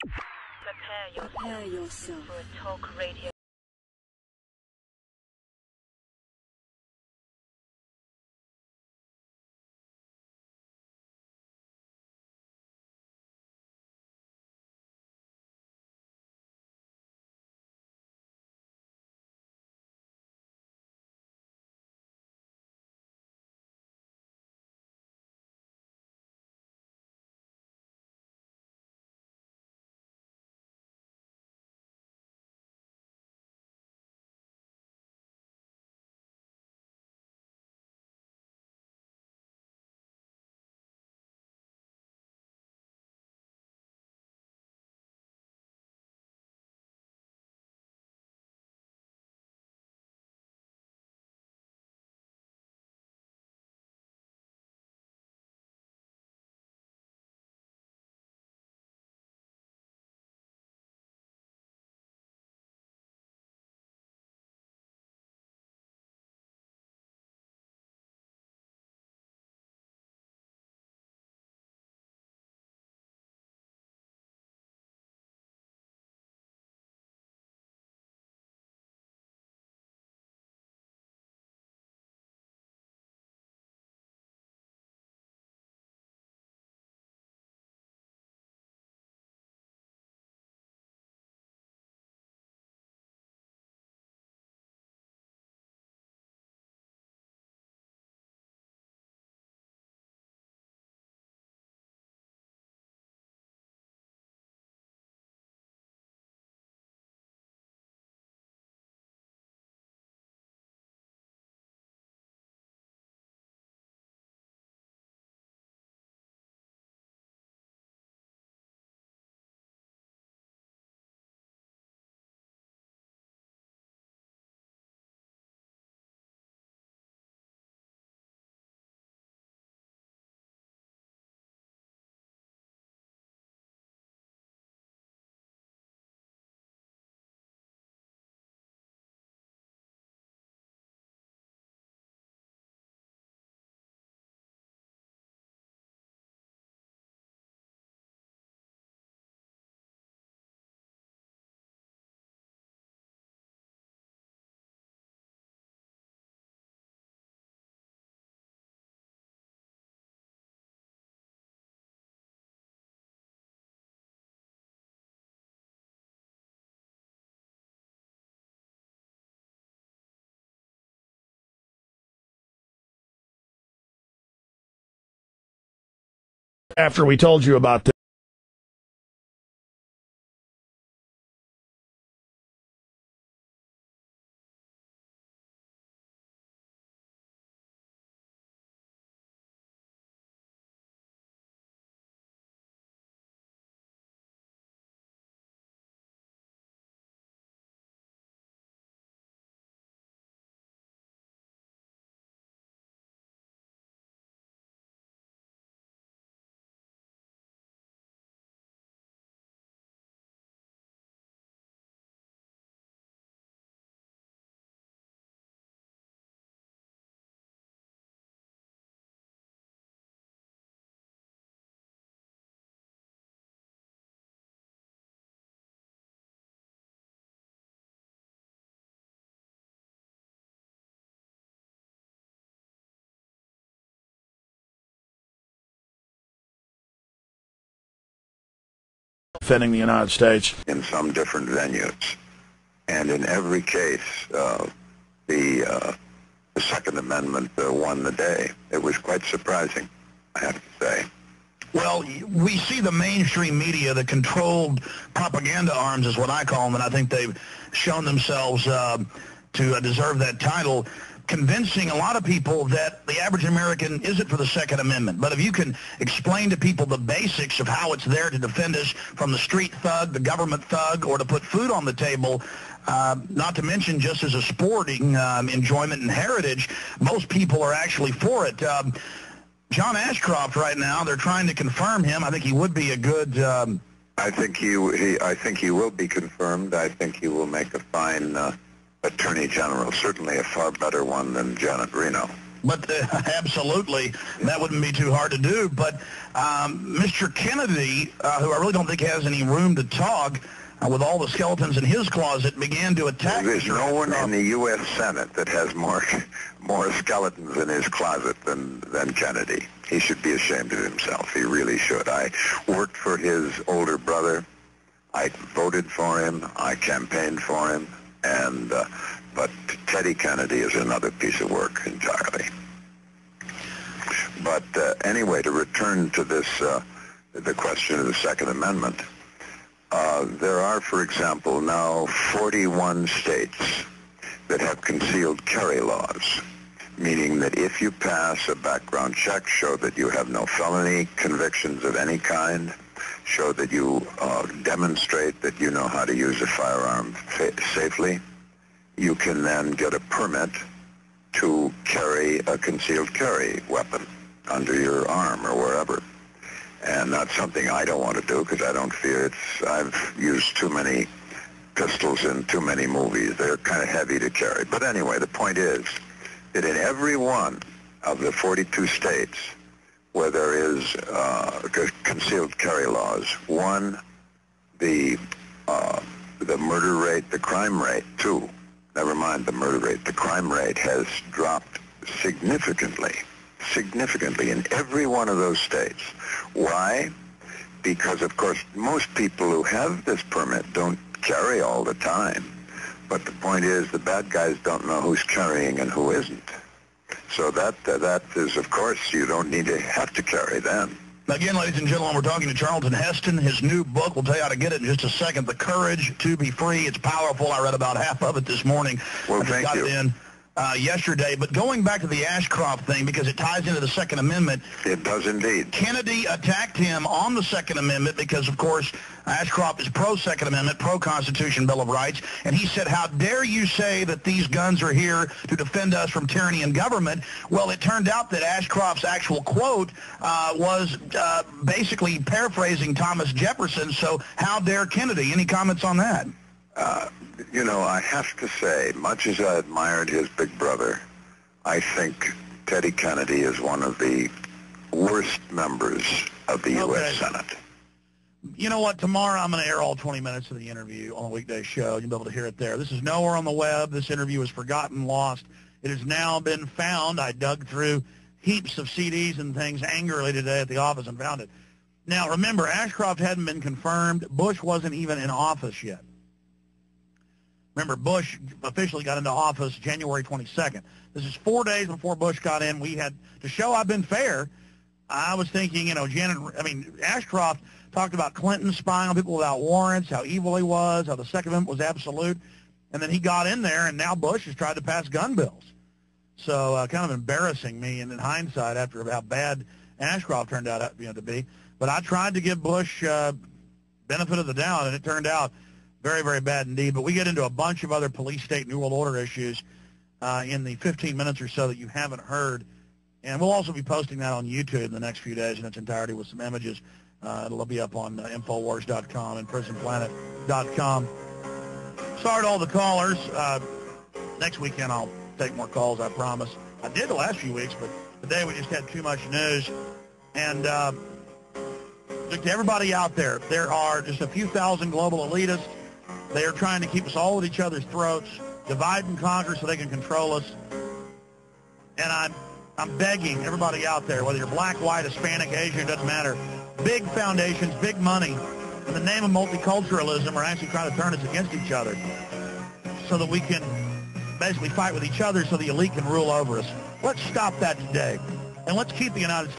Prepare yourself for a talk radio. After we told you about this. Defending the United States in some different venues, and in every case, the Second Amendment won the day. It was quite surprising, I have to say. Well, we see the mainstream media, the controlled propaganda arms is what I call them, and I think they've shown themselves to deserve that title, convincing a lot of people that the average American isn't for the Second Amendment. But if you can explain to people the basics of how it's there to defend us from the street thug, the government thug, or to put food on the table, not to mention just as a sporting enjoyment and heritage, most people are actually for it. John Ashcroft right now, they're trying to confirm him. I think he would be a good... I think he will be confirmed. I think he will make a fine Attorney General, certainly a far better one than Janet Reno. But absolutely, that wouldn't be too hard to do. But Mr. Kennedy, who I really don't think has any room to talk, with all the skeletons in his closet, began to attack. There's no one in the U.S. Senate that has more skeletons in his closet than Kennedy. He should be ashamed of himself. He really should. I worked for his older brother. I voted for him. I campaigned for him. But Teddy Kennedy is another piece of work entirely. But anyway, to return to this, the question of the Second Amendment, there are, for example, now 41 states that have concealed carry laws, meaning that if you pass a background check, show that you have no felony convictions of any kind, show that you demonstrate that you know how to use a firearm safely, you can then get a permit to carry a concealed carry weapon under your arm or wherever. And that's something I don't want to do because I don't fear I've used too many pistols in too many movies. They're kind of heavy to carry. But anyway, the point is that in every one of the 42 states where there is concealed carry laws, one, the murder rate, the crime rate, two, never mind the murder rate, the crime rate has dropped significantly in every one of those states. Why? Because, of course, most people who have this permit don't carry all the time. But the point is the bad guys don't know who's carrying and who isn't. So that is, of course, you don't need to have to carry then. Again, ladies and gentlemen, we're talking to Charlton Heston. His new book, we'll tell you how to get it in just a second, The Courage to Be Free. It's powerful. I read about half of it this morning. Well, I just got it in yesterday. But going back to the Ashcroft thing, because it ties into the Second Amendment. It does indeed. Kennedy attacked him on the Second Amendment because, of course, Ashcroft is pro-Second Amendment, pro-Constitution, Bill of Rights. And he said, how dare you say that these guns are here to defend us from tyranny and government? Well, it turned out that Ashcroft's actual quote was basically paraphrasing Thomas Jefferson. So how dare Kennedy? Any comments on that? You know, I have to say, much as I admired his big brother, I think Teddy Kennedy is one of the worst members of the U.S. Senate. You know what? Tomorrow I'm going to air all 20 minutes of the interview on a weekday show. You'll be able to hear it there. This is nowhere on the web. This interview is forgotten, lost. It has now been found. I dug through heaps of CDs and things angrily today at the office and found it. Now, remember, Ashcroft hadn't been confirmed. Bush wasn't even in office yet. Remember, Bush officially got into office January 22nd. This is 4 days before Bush got in. We had, to show I've been fair, I was thinking, you know, Ashcroft talked about Clinton spying on people without warrants, how evil he was, how the Second Amendment was absolute. And then he got in there, and now Bush has tried to pass gun bills. So kind of embarrassing me, and in hindsight, after how bad Ashcroft turned out to be. But I tried to give Bush benefit of the doubt, and it turned out very, very bad indeed. But we get into a bunch of other police state New World Order issues in the 15 minutes or so that you haven't heard. And we'll also be posting that on YouTube in the next few days in its entirety with some images. It'll be up on Infowars.com and PrisonPlanet.com. Sorry to all the callers. Next weekend I'll take more calls, I promise. I did the last few weeks, but today we just had too much news. And look, to everybody out there, there are just a few thousand global elitists. They are trying to keep us all at each other's throats, divide and conquer so they can control us. And I'm begging everybody out there, whether you're black, white, Hispanic, Asian, it doesn't matter, big foundations, big money, in the name of multiculturalism are actually trying to turn us against each other so that we can basically fight with each other so the elite can rule over us. Let's stop that today, and let's keep the United States